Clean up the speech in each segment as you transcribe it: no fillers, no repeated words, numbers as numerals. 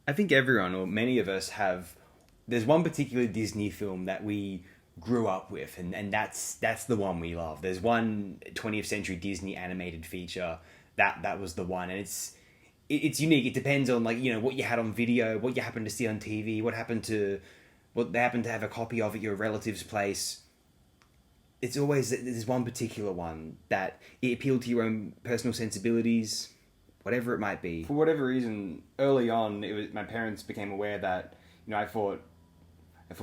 I think everyone, or many of us, have. There's one particular Disney film that we grew up with, and that's the one we love. There's one 20th century Disney animated feature that was the one, and it's unique. It depends on, like, what you had on video, what you happened to see on TV, what they happened to have a copy of at your relative's place. It's always there's one particular one that it appealed to your own personal sensibilities, whatever it might be. For whatever reason, early on, my parents became aware that I thought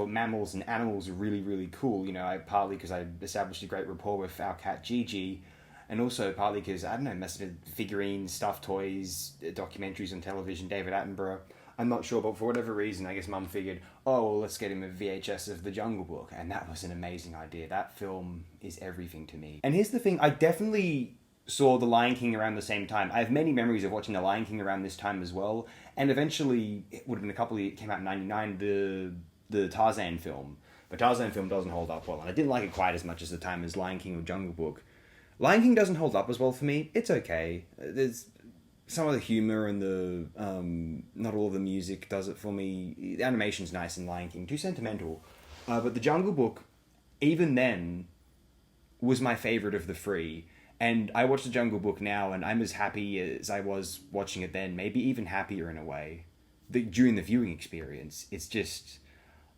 mammals and animals are really, really cool. Partly because I established a great rapport with our cat Gigi, and also partly because, I don't know, must have been figurines, stuffed toys, documentaries on television, David Attenborough. I'm not sure, but for whatever reason, I guess Mum figured, oh, well, let's get him a VHS of The Jungle Book, and that was an amazing idea. That film is everything to me. And here's the thing, I definitely saw The Lion King around the same time. I have many memories of watching The Lion King around this time as well, and eventually, it would have been it came out in 99, the Tarzan film. The Tarzan film doesn't hold up well, and I didn't like it quite as much as the time as Lion King or Jungle Book. Lion King doesn't hold up as well for me. It's okay. There's some of the humor and the not all of the music does it for me. The animation's nice in Lion King, too sentimental. But the Jungle Book, even then, was my favorite of the three. And I watch the Jungle Book now, and I'm as happy as I was watching it then, maybe even happier in a way. During the viewing experience, it's just,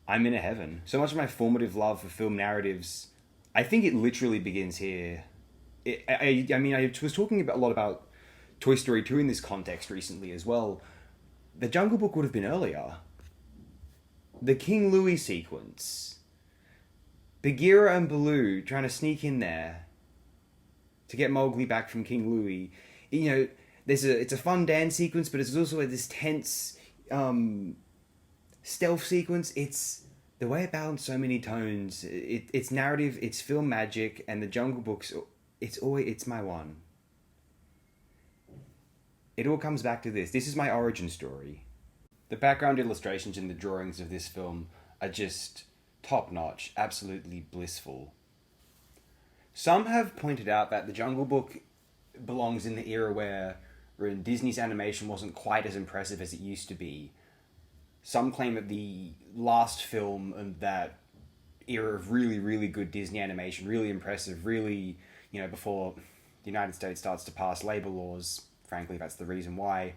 I'm in a heaven. So much of my formative love for film narratives, I think it literally begins here. I was talking a lot about Toy Story 2 in this context recently as well. The Jungle Book would have been earlier. The King Louie sequence. Bagheera and Baloo trying to sneak in there to get Mowgli back from King Louie. It's a fun dance sequence, but it's also this tense stealth sequence. It's the way it balanced so many tones. It's narrative, it's film magic, and the Jungle Book's it's my one. It all comes back to this. This is my origin story. The background illustrations in the drawings of this film are just top-notch, absolutely blissful. Some have pointed out that the Jungle Book belongs in the era where Disney's animation wasn't quite as impressive as it used to be. Some claim that the last film of that era of really, really good Disney animation, really impressive, really, before the United States starts to pass labor laws, frankly, that's the reason why.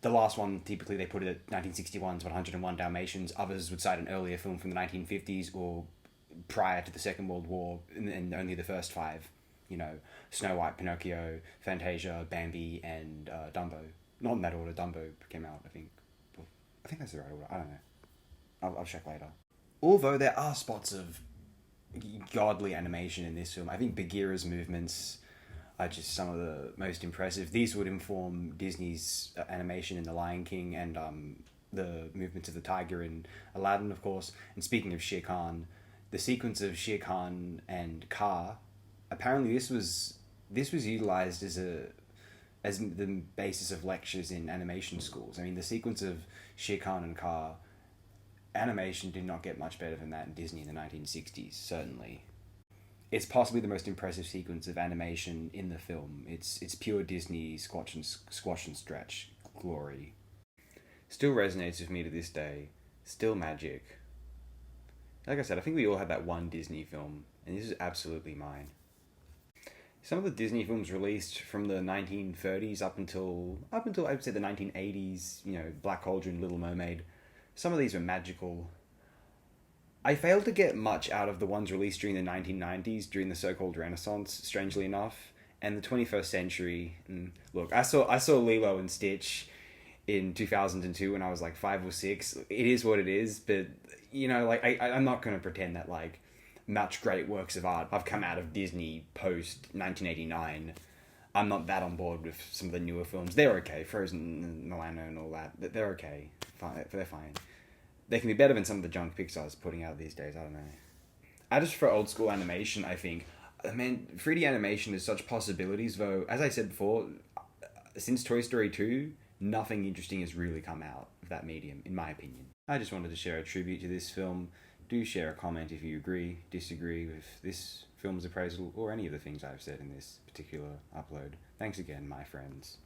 The last one, typically they put it at 1961's 101 Dalmatians. Others would cite an earlier film from the 1950s or prior to the Second World War, and only the first five. Snow White, Pinocchio, Fantasia, Bambi, and Dumbo. Not in that order. Dumbo came out, I think. I think that's the right order. I don't know. I'll check later. Although there are spots of godly animation in this film, I think Bagheera's movements are just some of the most impressive. These would inform Disney's animation in The Lion King and the movements of the tiger in Aladdin, of course. And speaking of Shere Khan, the sequence of Shere Khan and Kaa, apparently this was utilized as the basis of lectures in animation schools. I mean, the sequence of Shere Khan and Kaa, animation did not get much better than that in Disney in the 1960s, certainly. It's possibly the most impressive sequence of animation in the film. It's pure Disney squash and stretch glory. Still resonates with me to this day. Still magic. Like I said, I think we all had that one Disney film, and this is absolutely mine. Some of the Disney films released from the 1930s up until I'd say the 1980s, Black Cauldron, Little Mermaid, some of these were magical. I failed to get much out of the ones released during the 1990s, during the so-called Renaissance, strangely enough, and the 21st century. And look, I saw Lilo and Stitch in 2002 when I was like 5 or 6. It is what it is, but I'm not going to pretend that much great works of art have come out of Disney post 1989. I'm not that on board with some of the newer films. They're okay, Frozen and Moana and all that. They're okay. They're fine. They can be better than some of the junk Pixar's putting out these days. I don't know. I just prefer old school animation, I think. Man, 3D animation has such possibilities, though. As I said before, since Toy Story 2, nothing interesting has really come out of that medium, in my opinion. I just wanted to share a tribute to this film. Do share a comment if you agree, disagree with this film's appraisal, or any of the things I've said in this particular upload. Thanks again, my friends.